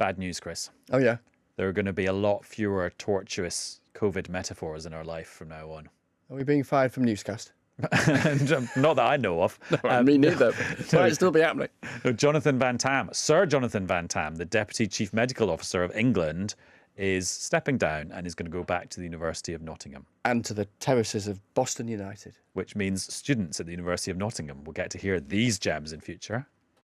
Bad news, Chris. Oh, yeah. There are going to be a lot fewer tortuous COVID metaphors in our life from now on. Are we being fired from Newscast? Not that I know of. Me neither. Might still be happening. No, Jonathan Van Tam, Sir Jonathan Van Tam, the Deputy Chief Medical Officer of England, is stepping down and is going to go back to the University of Nottingham. And to the terraces of Boston United. Which means students at the University of Nottingham will get to hear these gems in future.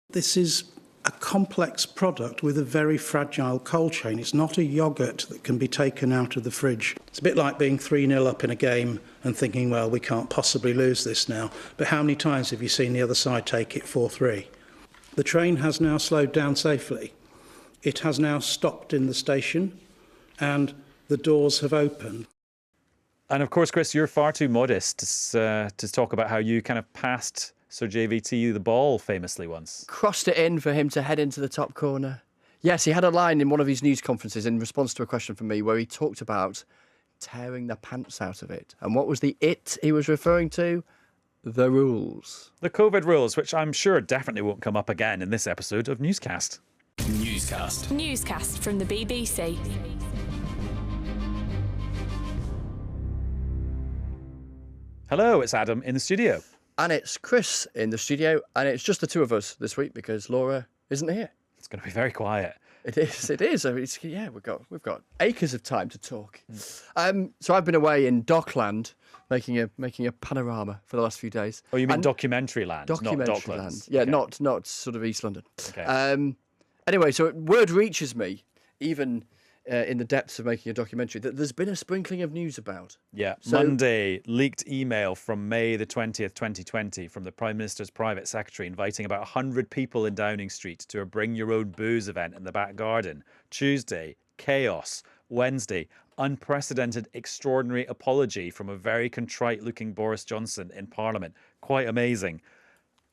This is a complex product with a very fragile cold chain. It's not a yoghurt that can be taken out of the fridge. It's a bit like being 3-0 up in a game and thinking, well, we can't possibly lose this now. But how many times have you seen the other side take it 4-3? The train has now slowed down safely. It has now stopped in the station and the doors have opened. And of course, Chris, you're far too modest to talk about how you kind of passed Sir JVT the ball famously once. Crossed it in for him to head into the top corner. Yes, he had a line in one of his news conferences in response to a question from me where he talked about tearing the pants out of it. And what was the it he was referring to? The rules. The COVID rules, which I'm sure definitely won't come up again in this episode of Newscast. Newscast. Newscast from the BBC. Hello, it's Adam in the studio. And it's Chris in the studio, and it's just the two of us this week because Laura isn't here. It's going to be very quiet. It is. Yeah, we've got acres of time to talk. So I've been away in Dockland making a panorama for the last few days. Oh, you mean documentary land, not Docklands? Land. Yeah, okay. not sort of East London. Okay. Anyway, so word reaches me, even in the depths of making a documentary, that there's been a sprinkling of news about. Yeah, so, Monday, leaked email from May the 20th, 2020 from the Prime Minister's private secretary inviting about 100 people in Downing Street to a bring your own booze event in the back garden. Tuesday, chaos. Wednesday, unprecedented extraordinary apology from a very contrite looking Boris Johnson in Parliament. Quite amazing.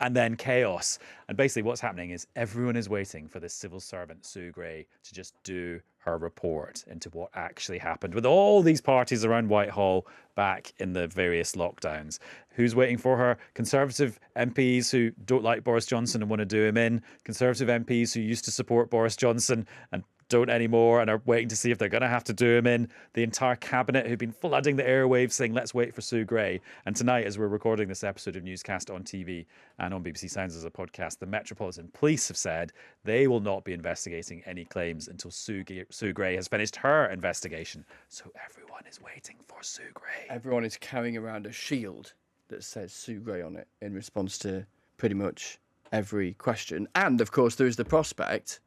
And then chaos. And basically what's happening is everyone is waiting for this civil servant, Sue Gray, to just do her report into what actually happened with all these parties around Whitehall back in the various lockdowns. Who's waiting for her? Conservative MPs who don't like Boris Johnson and want to do him in. Conservative MPs who used to support Boris Johnson and don't anymore and are waiting to see if they're going to have to do him in. The entire cabinet who've been flooding the airwaves saying, let's wait for Sue Gray. And tonight, as we're recording this episode of Newscast on TV and on BBC Sounds as a podcast, the Metropolitan Police have said they will not be investigating any claims until Sue Gray has finished her investigation. So everyone is waiting for Sue Gray. Everyone is carrying around a shield that says Sue Gray on it in response to pretty much every question. And of course, there is the prospect,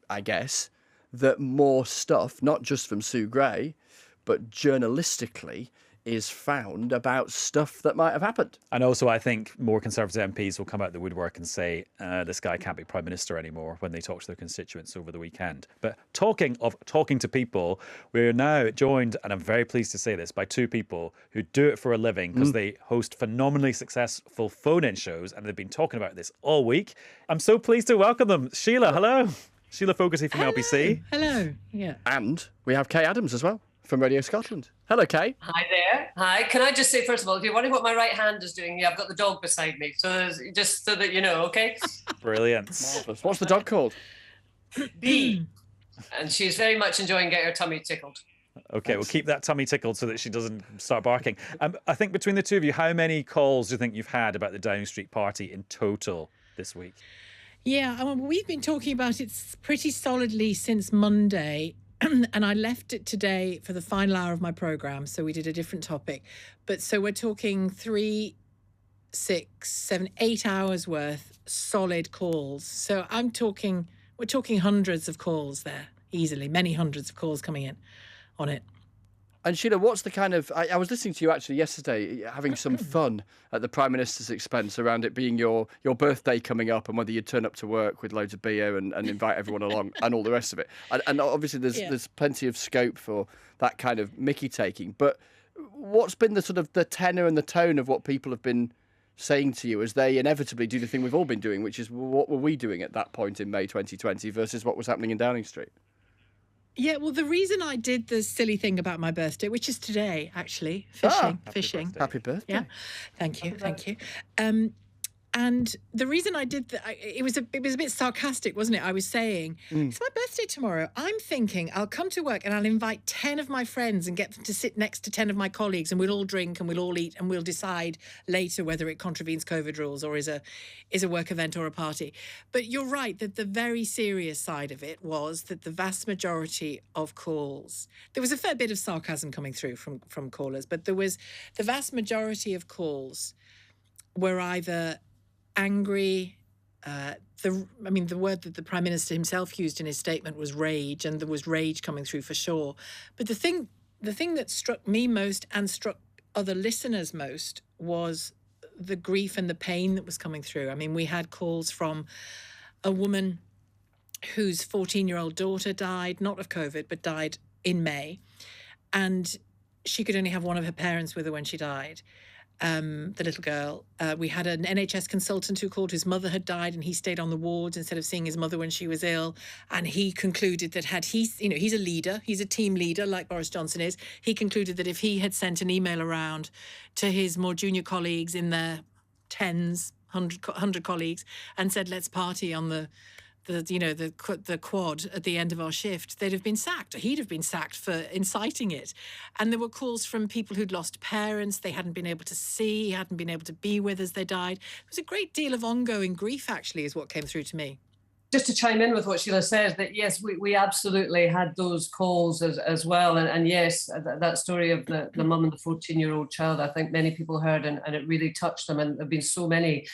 I guess, that more stuff, not just from Sue Gray, but journalistically, is found about stuff that might have happened. And also, I think more Conservative MPs will come out the woodwork and say, this guy can't be Prime Minister anymore when they talk to their constituents over the weekend. But talking to people, we're now joined, and I'm very pleased to say this, by two people who do it for a living because they host phenomenally successful phone-in shows, and they've been talking about this all week. I'm so pleased to welcome them. Sheila, hello. Sheila Fogarty from LBC. Hello. Yeah. And we have Kaye Adams as well from Radio Scotland. Hello, Kaye. Hi there. Hi. Can I just say, first of all, if you're wondering what my right hand is doing, yeah, I've got the dog beside me. So just so that you know, okay? Brilliant. Marvellous. What's the dog called? Bee. And she's very much enjoying getting her tummy tickled. Okay, we'll keep that tummy tickled so that she doesn't start barking. I think between the two of you, how many calls do you think you've had about the Downing Street party in total this week? Yeah, we've been talking about it pretty solidly since Monday, and I left it today for the final hour of my programme, so we did a different topic. But so we're talking 3, 6, 7, 8 hours worth solid calls. So we're talking hundreds of calls there, easily, many hundreds of calls coming in on it. And Sheila, what's the kind of... I was listening to you actually yesterday, having some fun at the Prime Minister's expense around it being your birthday coming up and whether you'd turn up to work with loads of beer and invite everyone along and all the rest of it. And obviously there's plenty of scope for that kind of Mickey taking. But what's been the sort of the tenor and the tone of what people have been saying to you as they inevitably do the thing we've all been doing, which is what were we doing at that point in May 2020 versus what was happening in Downing Street? Yeah, well, the reason I did the silly thing about my birthday, which is today, actually, fishing. Happy birthday. Yeah, thank you. And the reason I did that, it was a bit sarcastic, wasn't it? I was saying, it's my birthday tomorrow. I'm thinking I'll come to work and I'll invite 10 of my friends and get them to sit next to 10 of my colleagues, and we'll all drink and we'll all eat and we'll decide later whether it contravenes COVID rules or is a work event or a party. But you're right that the very serious side of it was that the vast majority of calls, there was a fair bit of sarcasm coming through from callers, but there was the vast majority of calls were either angry. The word that the Prime Minister himself used in his statement was rage, and there was rage coming through for sure. But the thing that struck me most and struck other listeners most was the grief and the pain that was coming through. I mean, we had calls from a woman whose 14-year-old daughter died, not of COVID, but died in May. And she could only have one of her parents with her when she died. The little girl. We had an NHS consultant who called, whose mother had died, and he stayed on the wards instead of seeing his mother when she was ill. And he concluded that he's a leader, he's a team leader like Boris Johnson is. He concluded that if he had sent an email around to his more junior colleagues in their tens, 100 colleagues, and said, let's party on the quad at the end of our shift, they'd have been sacked. Or he'd have been sacked for inciting it. And there were calls from people who'd lost parents they hadn't been able to see, hadn't been able to be with as they died. There was a great deal of ongoing grief, actually, is what came through to me. Just to chime in with what Sheila says, that yes, we absolutely had those calls as well. And yes, that story of the mum and the 14-year-old child, I think many people heard, and it really touched them. And there have been so many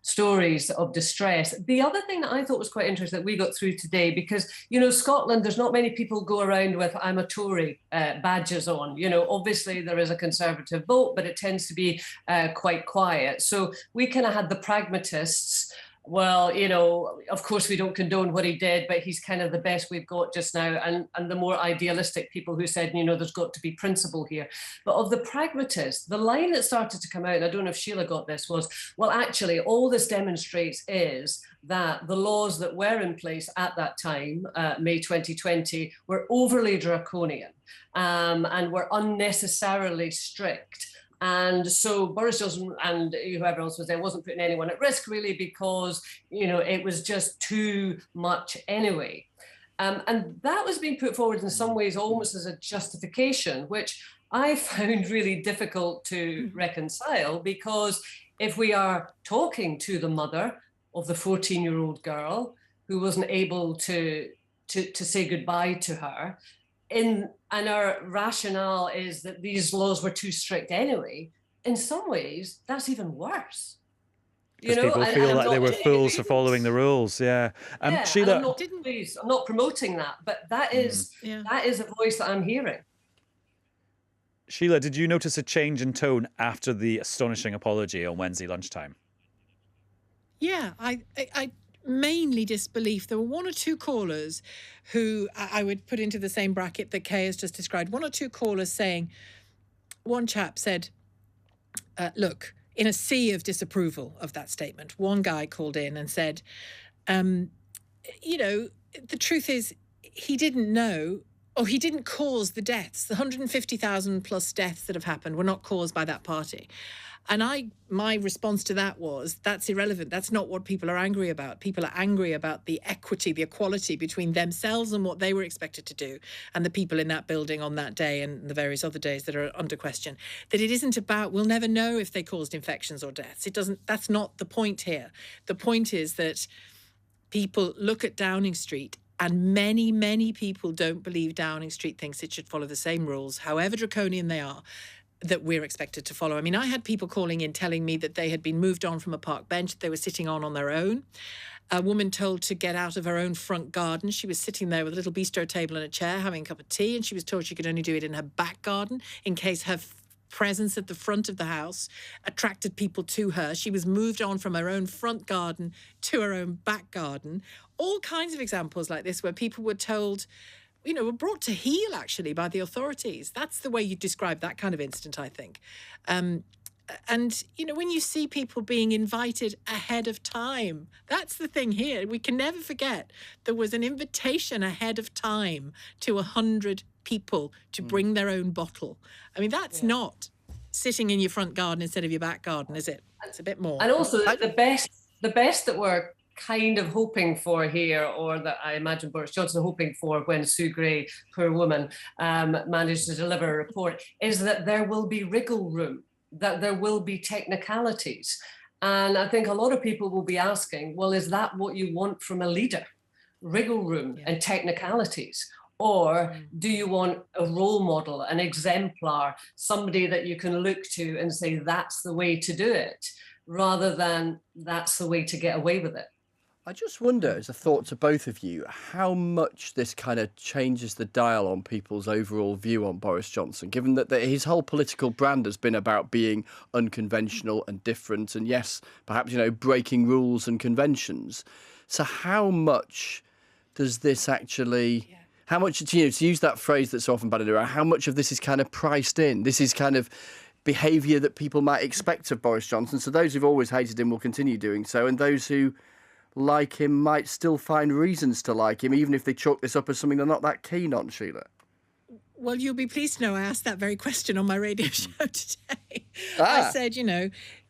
stories of distress. The other thing that I thought was quite interesting that we got through today, because, Scotland, there's not many people go around with I'm a Tory badges on. Obviously there is a Conservative vote, but it tends to be quite quiet. So we kind of had the pragmatists. Well, of course we don't condone what he did, but he's kind of the best we've got just now. And the more idealistic people who said, there's got to be principle here. But of the pragmatists, the line that started to come out, and I don't know if Sheila got this, was, well, actually, all this demonstrates is that the laws that were in place at that time, May 2020, were overly draconian and were unnecessarily strict. And so Boris Johnson and whoever else was there wasn't putting anyone at risk, really, because, it was just too much anyway. And that was being put forward in some ways almost as a justification, which I found really difficult to reconcile, because if we are talking to the mother of the 14-year-old girl who wasn't able to say goodbye to her, and our rationale is that these laws were too strict anyway, in some ways, that's even worse. Because people feel like they were fools for following the rules. Yeah. Sheila, I'm not promoting that, but that is a voice that I'm hearing. Sheila, did you notice a change in tone after the astonishing apology on Wednesday lunchtime? Yeah, I mainly disbelief. There were one or two callers who I would put into the same bracket that Kaye has just described. One or two callers saying, one chap said, look, in a sea of disapproval of that statement, one guy called in and said, the truth is he didn't know, or he didn't cause the deaths. The 150,000 plus deaths that have happened were not caused by that party. And my response to that was, that's irrelevant. That's not what people are angry about. People are angry about the equity, the equality between themselves and what they were expected to do, and the people in that building on that day and the various other days that are under question. That it isn't about, we'll never know if they caused infections or deaths. That's not the point here. The point is that people look at Downing Street, and many, many people don't believe Downing Street thinks it should follow the same rules, however draconian they are, that we're expected to follow. I mean, I had people calling in telling me that they had been moved on from a park bench they were sitting on their own. A woman told to get out of her own front garden. She was sitting there with a little bistro table and a chair having a cup of tea, and she was told she could only do it in her back garden in case her presence at the front of the house attracted people to her. She was moved on from her own front garden to her own back garden. All kinds of examples like this where people were told, were brought to heel, actually, by the authorities. That's the way you describe that kind of incident, I think. And, when you see people being invited ahead of time, that's the thing here. We can never forget there was an invitation ahead of time to 100 people to bring their own bottle. I mean, that's not sitting in your front garden instead of your back garden, is it? It's a bit more. And also the best that we're kind of hoping for here, or that I imagine Boris Johnson hoping for when Sue Gray, poor woman, managed to deliver a report, is that there will be wriggle room, that there will be technicalities. And I think a lot of people will be asking, well, is that what you want from a leader? Wriggle room and technicalities? Or do you want a role model, an exemplar, somebody that you can look to and say, that's the way to do it, rather than that's the way to get away with it? I just wonder, as a thought to both of you, how much this kind of changes the dial on people's overall view on Boris Johnson, given that his whole political brand has been about being unconventional and different, and yes, perhaps, breaking rules and conventions. So how much does this actually... Yeah. How much, to use that phrase that's often bandied around, how much of this is kind of priced in? This is kind of behaviour that people might expect of Boris Johnson. So those who've always hated him will continue doing so, and those who like him might still find reasons to like him, even if they chalk this up as something they're not that keen on, Sheila. Well, you'll be pleased to know I asked that very question on my radio show today. I said,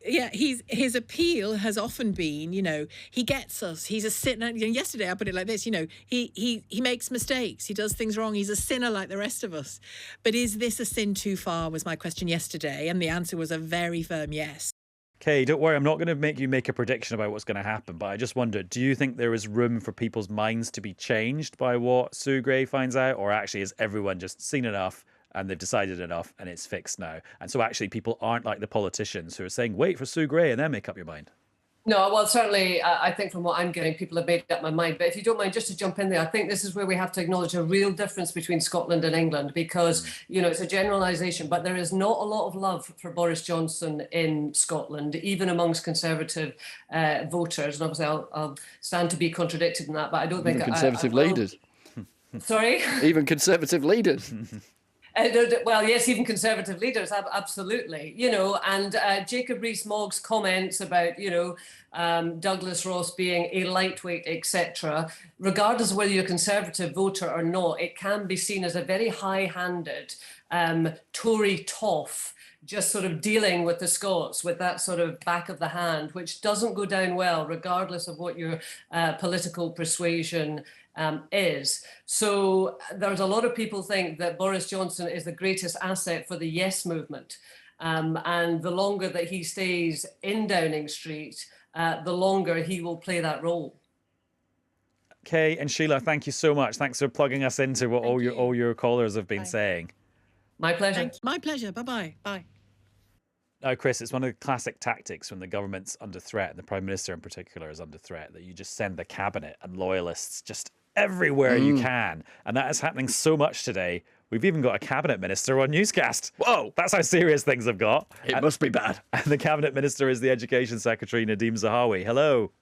his appeal has often been, he gets us. He's a sinner. Yesterday I put it like this, he makes mistakes. He does things wrong. He's a sinner like the rest of us. But is this a sin too far, was my question yesterday. And the answer was a very firm yes. Kaye, don't worry, I'm not going to make you make a prediction about what's going to happen, but I just wondered, do you think there is room for people's minds to be changed by what Sue Gray finds out, or actually has everyone just seen enough and they've decided enough and it's fixed now? And so actually people aren't like the politicians who are saying, wait for Sue Gray and then make up your mind. No, well, certainly, I think from what I'm getting, people have made up my mind. But if you don't mind, just to jump in there, I think this is where we have to acknowledge a real difference between Scotland and England, because, it's a generalisation, but there is not a lot of love for Boris Johnson in Scotland, even amongst Conservative voters. And obviously, I'll stand to be contradicted in that, but I don't think... Conservative leaders. Sorry? Even Conservative leaders. Well, yes, even Conservative leaders, absolutely, and Jacob Rees-Mogg's comments about, Douglas Ross being a lightweight, etc., regardless of whether you're a Conservative voter or not, it can be seen as a very high-handed Tory toff, just sort of dealing with the Scots with that sort of back of the hand, which doesn't go down well, regardless of what your political persuasion is. So there's a lot of people think that Boris Johnson is the greatest asset for the Yes movement. And the longer that he stays in Downing Street, the longer he will play that role. Kaye and Sheila, thank you so much. Thanks for plugging us into what all your callers have been saying. My pleasure. My pleasure. Bye-bye. Bye. Now, Chris, it's one of the classic tactics when the government's under threat, and the Prime Minister in particular is under threat, that you just send the cabinet and loyalists just everywhere you can. And that is happening so much today. We've even got a cabinet minister on Newscast. Whoa, that's how serious things have got. It must be bad. And the cabinet minister is the Education Secretary, Nadhim Zahawi. Hello.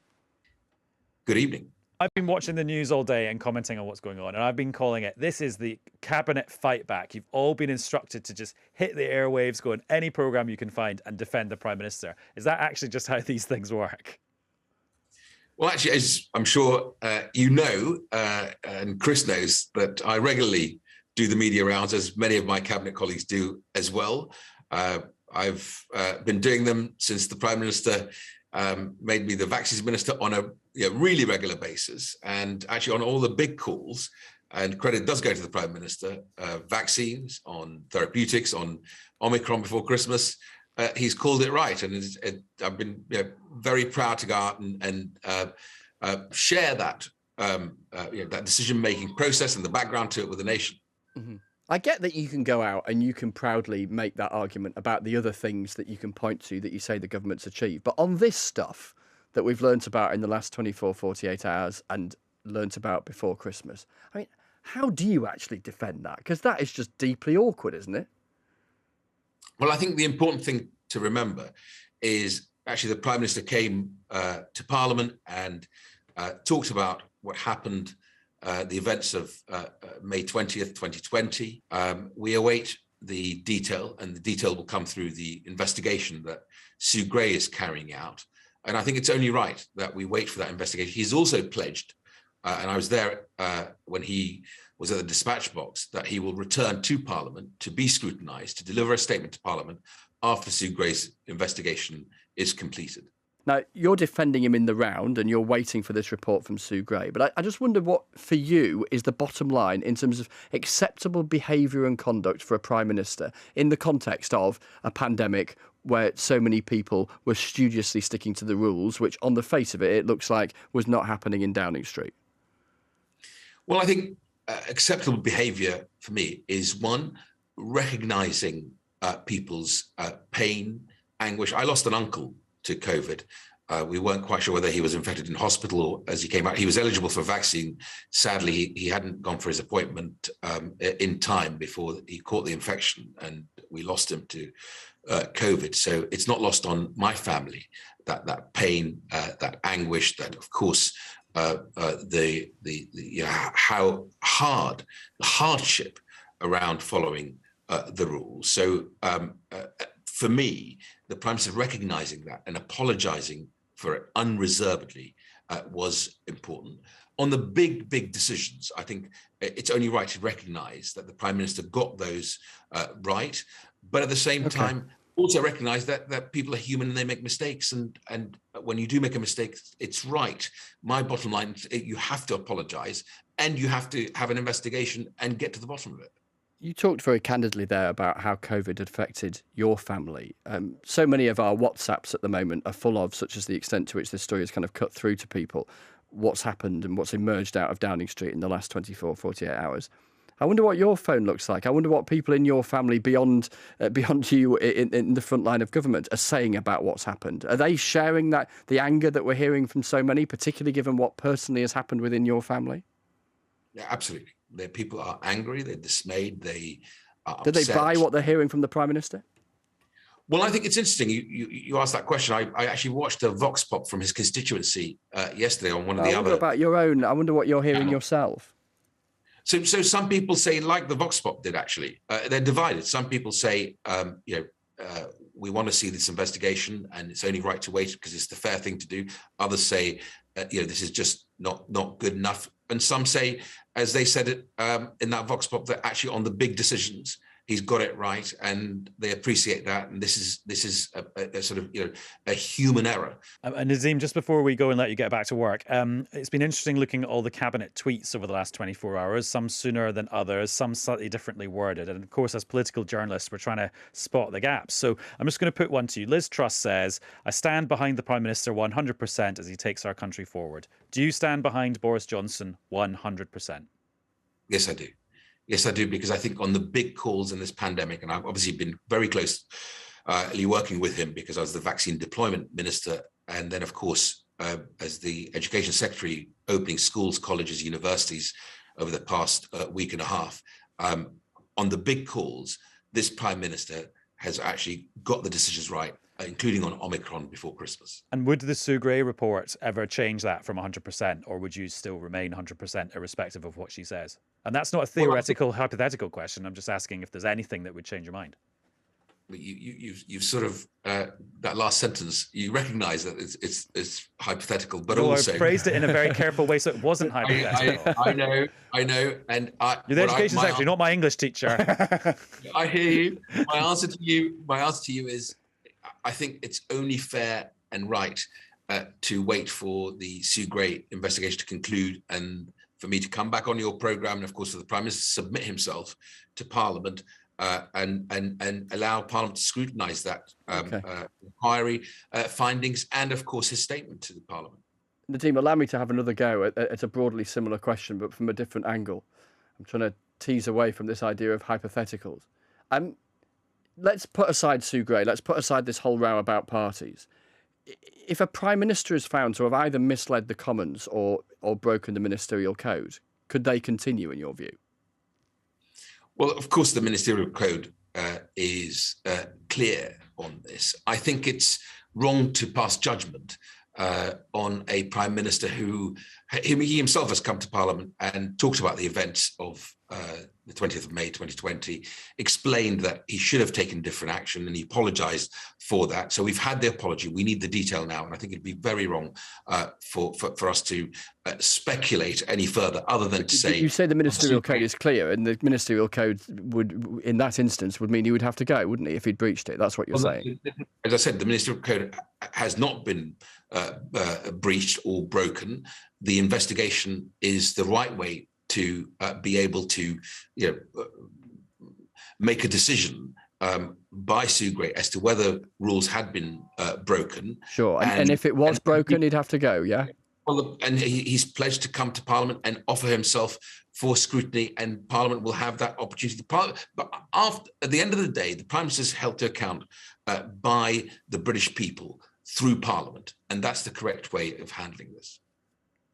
Good evening. I've been watching the news all day and commenting on what's going on, and I've been calling it, this is the cabinet fight back. You've all been instructed to just hit the airwaves, go on any programme you can find and defend the Prime Minister. Is that actually just how these things work? Well, actually, as I'm sure and Chris knows, that I regularly do the media rounds, as many of my cabinet colleagues do as well. I've been doing them since the Prime Minister made me the vaccines minister on a really regular basis, and actually on all the big calls, and credit does go to the Prime Minister, vaccines, on therapeutics, on Omicron before Christmas, he's called it right. And I've been very proud to go out and share that that decision-making process and the background to it with the nation. Mm-hmm. I get that you can go out and you can proudly make that argument about the other things that you can point to that you say the government's achieved. But on this stuff that we've learnt about in the last 24, 48 hours and learnt about before Christmas, I mean, how do you actually defend that? Because that is just deeply awkward, isn't it? Well, I think the important thing to remember is actually the Prime Minister came to Parliament and talked about what happened, the events of May 20th, 2020. We await the detail, and the detail will come through the investigation that Sue Gray is carrying out. And I think it's only right that we wait for that investigation. He's also pledged, and I was there when he was at the dispatch box, that he will return to Parliament to be scrutinised, to deliver a statement to Parliament after Sue Gray's investigation is completed. Now, you're defending him in the round and you're waiting for this report from Sue Gray. But I just wonder what, for you, is the bottom line in terms of acceptable behaviour and conduct for a Prime Minister in the context of a pandemic where so many people were studiously sticking to the rules, which on the face of it, it looks like was not happening in Downing Street. Well, I think acceptable behaviour for me is, one, recognising people's pain, anguish. I lost an uncle to COVID. We weren't quite sure whether he was infected in hospital or as he came out. He was eligible for vaccine. Sadly, he hadn't gone for his appointment in time before he caught the infection, and we lost him to COVID. So it's not lost on my family, that pain, that anguish, that of course the how hard, the hardship around following the rules. So for me, the Prime Minister recognising that and apologising for it unreservedly was important. On the big decisions, I think it's only right to recognise that the Prime Minister got those right, but at the same time, also recognise that people are human and they make mistakes. And when you do make a mistake, it's right. My bottom line, you have to apologise and you have to have an investigation and get to the bottom of it. You talked very candidly there about how COVID had affected your family. So many of our WhatsApps at the moment are full of, such as the extent to which this story has kind of cut through to people, what's happened and what's emerged out of Downing Street in the last 24, 48 hours. I wonder what your phone looks like. I wonder what people in your family beyond you in the front line of government are saying about what's happened. Are they sharing that, the anger that we're hearing from so many, particularly given what personally has happened within your family? Yeah, absolutely. The people are angry, they're dismayed, they are upset. Do they buy what they're hearing from the Prime Minister? Well, I think it's interesting you asked that question. I actually watched a vox pop from his constituency yesterday on one of the other. I wonder about your own. I wonder what you're hearing yourself. So some people say, like the vox pop did actually, they're divided. Some people say, we want to see this investigation and it's only right to wait because it's the fair thing to do. Others say, this is just not good enough. And some say, as they said it in that vox pop, that actually on the big decisions, he's got it right, and they appreciate that. And this is a sort of a human error. And Nadhim, just before we go and let you get back to work, it's been interesting looking at all the cabinet tweets over the last 24 hours. Some sooner than others, some slightly differently worded. And of course, as political journalists, we're trying to spot the gaps. So I'm just going to put one to you. Liz Truss says, "I stand behind the Prime Minister 100% as he takes our country forward." Do you stand behind Boris Johnson 100%? Yes, I do. Yes, I do, because I think on the big calls in this pandemic, and I've obviously been very closely working with him because I was the vaccine deployment minister, and then, of course, as the education secretary, opening schools, colleges, universities over the past week and a half. On the big calls, this Prime Minister has actually got the decisions right, including on Omicron before Christmas. And would the Sue Gray report ever change that from 100%, or would you still remain 100% irrespective of what she says? And that's not a theoretical, hypothetical question. I'm just asking if there's anything that would change your mind. You've sort of that last sentence. You recognise that it's hypothetical, but no, also I phrased it in a very careful way, so it wasn't hypothetical. I know, and you're the education secretary, not my English teacher. I hear you. My answer to you is, I think it's only fair and right to wait for the Sue Gray investigation to conclude, and for me to come back on your programme, and of course for the Prime Minister to submit himself to Parliament and allow Parliament to scrutinise that inquiry findings, and of course his statement to the Parliament. Nadhim, allow me to have another go at a broadly similar question, but from a different angle. I'm trying to tease away from this idea of hypotheticals. Let's put aside Sue Gray. Let's put aside this whole row about parties. If a Prime Minister is found to have either misled the Commons or broken the ministerial code, could they continue in your view? Well, of course, the ministerial code is clear on this. I think it's wrong to pass judgment on a Prime Minister who he himself has come to Parliament and talked about the events of the 20th of May 2020, explained that he should have taken different action, and he apologised for that. So we've had the apology. We need the detail now, and I think it'd be very wrong for us to speculate any further, other than to say... You say the ministerial code is clear, and the ministerial code would, in that instance, would mean he would have to go, wouldn't he, if he'd breached it? That's what you're saying. As I said, the ministerial code has not been breached or broken. The investigation is the right way to be able to, make a decision by Sue Gray as to whether rules had been broken. Sure, and if it was broken, he'd have to go, yeah? Well, and he's pledged to come to Parliament and offer himself for scrutiny, and Parliament will have that opportunity. But at the end of the day, the Prime Minister is held to account by the British people through Parliament, and that's the correct way of handling this.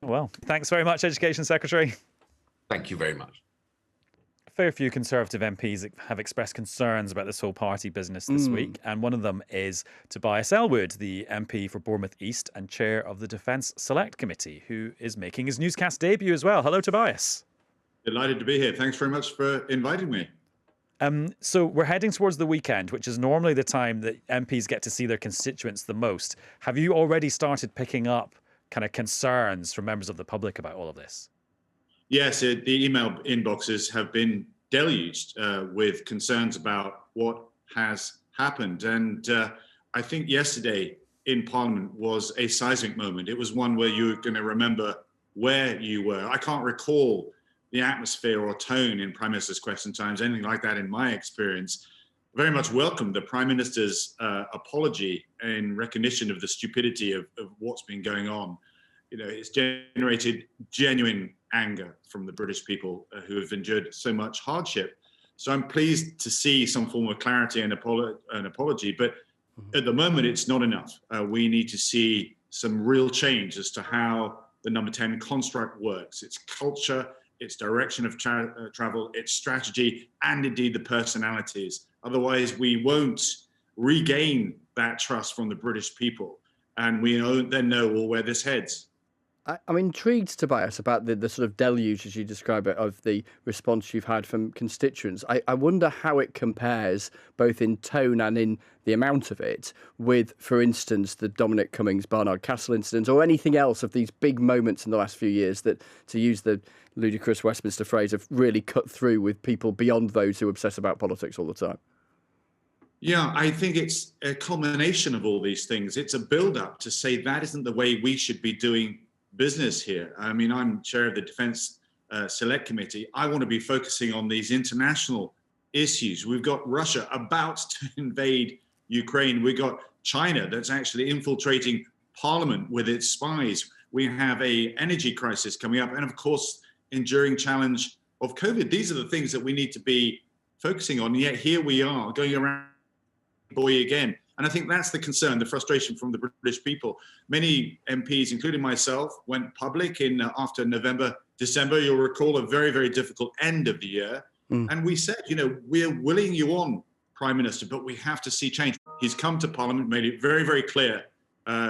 Well, thanks very much, Education Secretary. Thank you very much. A fair few Conservative MPs have expressed concerns about this whole party business this week, and one of them is Tobias Ellwood, the MP for Bournemouth East and chair of the Defence Select Committee, who is making his newscast debut as well. Hello, Tobias. Delighted to be here. Thanks very much for inviting me. So we're heading towards the weekend, which is normally the time that MPs get to see their constituents the most. Have you already started picking up kind of concerns from members of the public about all of this? Yes, the email inboxes have been deluged with concerns about what has happened. And I think yesterday in Parliament was a seismic moment. It was one where you're going to remember where you were. I can't recall the atmosphere or tone in Prime Minister's Question Times, anything like that in my experience. Very much welcomed the Prime Minister's apology in recognition of the stupidity of what's been going on. It's generated genuine anger from the British people who have endured so much hardship. So I'm pleased to see some form of clarity and an apology, but at the moment it's not enough. We need to see some real change as to how the Number 10 construct works, its culture, its direction of travel, its strategy, and indeed the personalities. Otherwise, we won't regain that trust from the British people, and we then know where this heads. I'm intrigued, Tobias, about the sort of deluge, as you describe it, of the response you've had from constituents. I wonder how it compares, both in tone and in the amount of it, with, for instance, the Dominic Cummings-Barnard Castle incident, or anything else of these big moments in the last few years that, to use the ludicrous Westminster phrase, have really cut through with people beyond those who obsess about politics all the time. Yeah, I think it's a culmination of all these things. It's a build-up to say that isn't the way we should be doing business here. I mean, I'm chair of the Defence Select Committee. I want to be focusing on these international issues. We've got Russia about to invade Ukraine. We've got China that's actually infiltrating Parliament with its spies. We have an energy crisis coming up, and of course, enduring challenge of COVID. These are the things that we need to be focusing on. And yet here we are going around boy again. And I think that's the concern, the frustration from the British people. Many MPs, including myself, went public in after November, December. You'll recall a very, very difficult end of the year. And we said, we're willing you on, Prime Minister, but we have to see change. He's come to Parliament, made it very, very clear,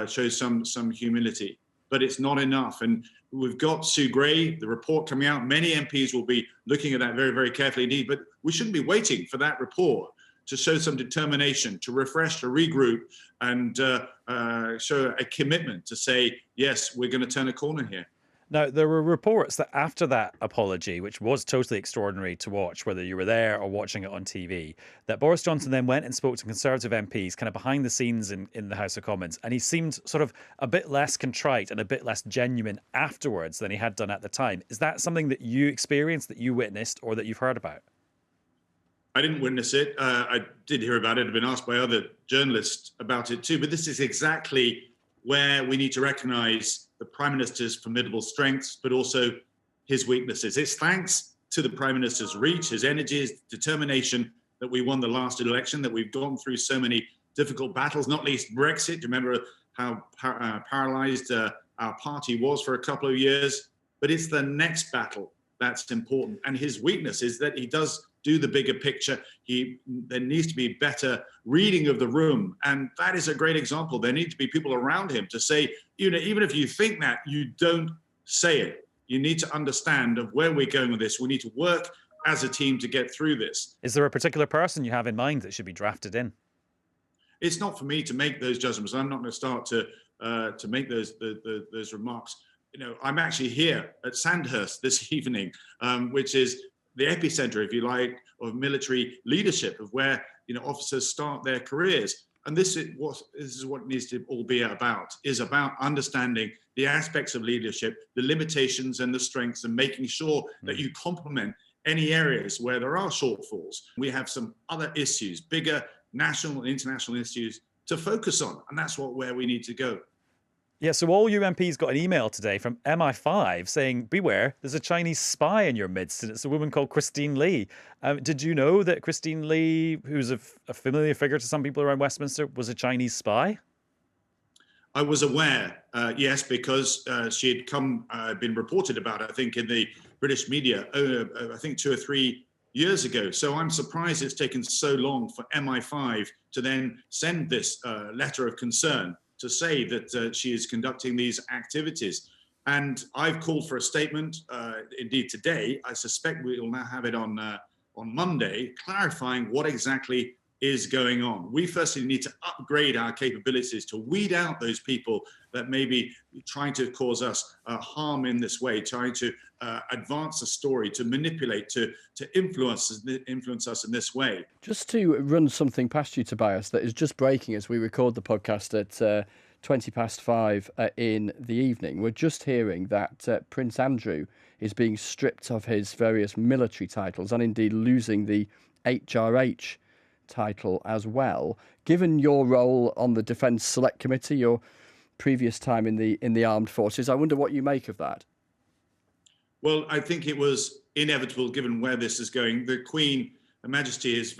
shows some humility, but it's not enough. And we've got Sue Gray, the report coming out. Many MPs will be looking at that very, very carefully indeed, but we shouldn't be waiting for that report to show some determination, to refresh, to regroup, and show a commitment to say, yes, we're going to turn a corner here. Now, there were reports that after that apology, which was totally extraordinary to watch, whether you were there or watching it on TV, that Boris Johnson then went and spoke to Conservative MPs kind of behind the scenes in the House of Commons, and he seemed sort of a bit less contrite and a bit less genuine afterwards than he had done at the time. Is that something that you experienced, that you witnessed, or that you've heard about? I didn't witness it. I did hear about it. I've been asked by other journalists about it too. But this is exactly where we need to recognise the Prime Minister's formidable strengths, but also his weaknesses. It's thanks to the Prime Minister's reach, his energy, his determination that we won the last election, that we've gone through so many difficult battles, not least Brexit. Do you remember how paralysed our party was for a couple of years? But it's the next battle that's important. And his weakness is that he does do the bigger picture. There needs to be better reading of the room. And that is a great example. There need to be people around him to say, even if you think that, you don't say it. You need to understand of where we're going with this. We need to work as a team to get through this. Is there a particular person you have in mind that should be drafted in? It's not for me to make those judgments. I'm not going to start to make those remarks. I'm actually here at Sandhurst this evening, which is the epicenter, if you like, of military leadership, of where officers start their careers. And this is what needs to all be about, is about understanding the aspects of leadership, the limitations and the strengths, and making sure that you complement any areas where there are shortfalls. We have some other issues, bigger national and international issues to focus on, and that's where we need to go. Yeah, so all you MPs got an email today from MI5 saying, beware, there's a Chinese spy in your midst, and it's a woman called Christine Lee. Did you know that Christine Lee, who's a familiar figure to some people around Westminster, was a Chinese spy? I was aware, yes, because she had been reported about, I think, in the British media, I think 2 or 3 years ago. So I'm surprised it's taken so long for MI5 to then send this letter of concern to say that she is conducting these activities. And I've called for a statement, indeed today. I suspect we will now have it on Monday, clarifying what exactly is going on. We firstly need to upgrade our capabilities to weed out those people that may be trying to cause us harm in this way, trying to advance the story, to manipulate, to influence us in this way. Just to run something past you, Tobias, that is just breaking as we record the podcast at 5:20 in the evening. We're just hearing that Prince Andrew is being stripped of his various military titles and indeed losing the HRH title as well. Given your role on the Defence Select Committee, your previous time in the armed forces, I wonder what you make of that. Well, I think it was inevitable given where this is going. The Queen, Her Majesty, is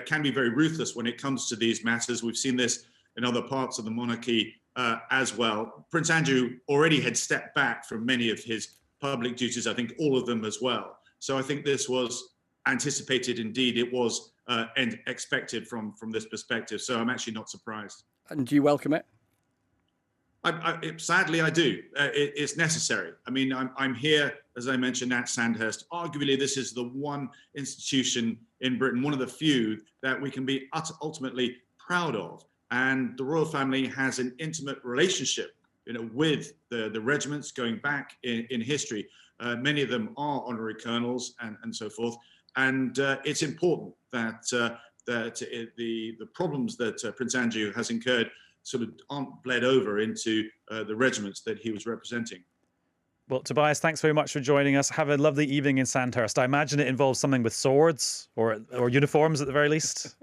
can be very ruthless when it comes to these matters. We've seen this in other parts of the monarchy as well. Prince Andrew already had stepped back from many of his public duties, I think all of them as well. So I think this was anticipated. Indeed, it was and expected from this perspective. So I'm actually not surprised. And do you welcome it? Sadly, I do. It's necessary. I mean, I'm here, as I mentioned, at Sandhurst. Arguably, this is the one institution in Britain, one of the few that we can be ultimately proud of. And the royal family has an intimate relationship, with the regiments going back in history. Many of them are honorary colonels and so forth. And it's important that the problems that Prince Andrew has incurred sort of aren't bled over into the regiments that he was representing. Well, Tobias, thanks very much for joining us. Have a lovely evening in Sandhurst. I imagine it involves something with swords or uniforms at the very least.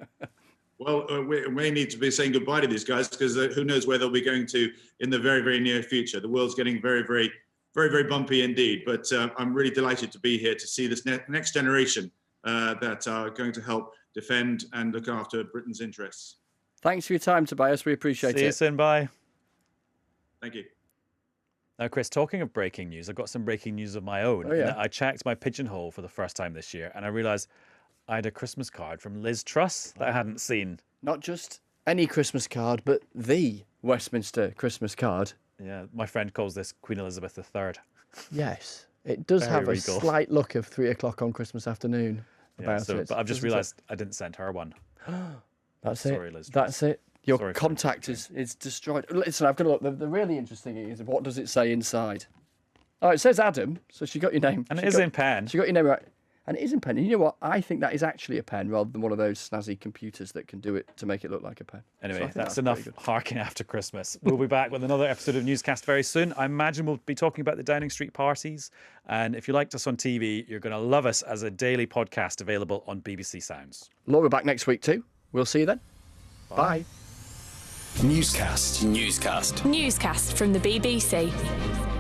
Well, we may need to be saying goodbye to these guys because who knows where they'll be going to in the very, very near future. The world's getting very, very, very, very bumpy indeed. But I'm really delighted to be here to see this next generation that are going to help defend and look after Britain's interests. Thanks for your time, Tobias. We appreciate it. See you soon. Bye. Thank you. Now, Chris, talking of breaking news, I've got some breaking news of my own. Oh, yeah. I checked my pigeonhole for the first time this year and I realised I had a Christmas card from Liz Truss that I hadn't seen. Not just any Christmas card, but the Westminster Christmas card. Yeah, my friend calls this Queen Elizabeth III. Yes, it does Very have regal. a slight look of 3 o'clock on Christmas afternoon about it. But I've just doesn't it? realised I didn't send her one. That's Sorry, it. Liz. That's it. Your Sorry for contact is destroyed. Listen, I've got to look. The really interesting thing is what does it say inside? Oh, it says Adam, so she got your name. And She it is got- in pen. She got your name right. And it is in pen. And you know what? I think that is actually a pen rather than one of those snazzy computers that can do it to make it look like a pen. So I Anyway, think that's enough pretty good. harking after Christmas. We'll be back with another episode of Newscast very soon. I imagine we'll be talking about the Downing Street parties. And if you liked us on TV, you're going to love us as a daily podcast available on BBC Sounds. Laura back next week too. We'll see you then. Bye. Newscast. Newscast from the BBC.